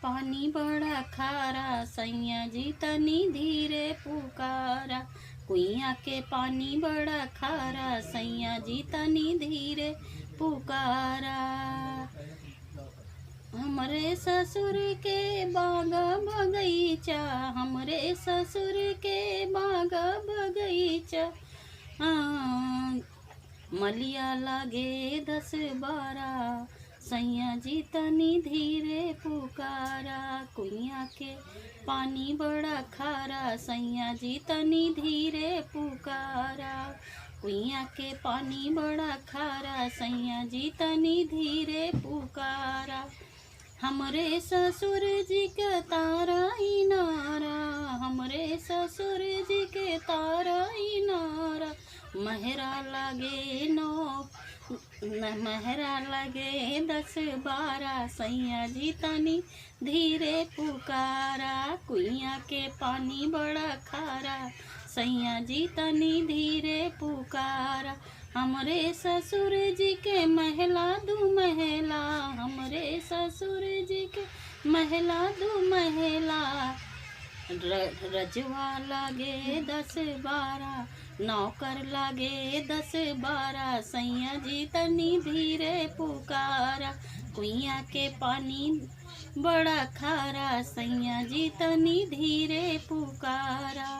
पानी बड़ा खारा सैया जी तनी धीरे पुकारा। कुइया के पानी बड़ा खारा सैया जी तनी धीरे पुकारा। हमरे ससुर के बाग बगीचा, हमरे ससुर के बाग बगीचा, मलिया लागे 10-12 सैया जी तनी धीरे पुकारा। कुइया के पानी बड़ा खारा सैया जी तनी धीरे पुकारा। कुइया के पानी बड़ा खारा सैया जी तनी धीरे पुकारा। हमरे ससुर जी के तारा इनारा, हमरे ससुर जी के तारा इनारा, महरा लगे 9 महरा लगे 10-12 सैया जी तनी धीरे पुकारा। कुइया के पानी बड़ा खारा सैया जी तनी धीरे पुकारा। हमरे ससुर जी के महला 2 महला, हमरे ससुर जी के महला 2 महला, रजवा लागे 10-12 नौकर लागे 10-12 सैया जी तनी धीरे पुकारा। कुइया के पानी बड़ा खारा सैया जी तनी धीरे पुकारा।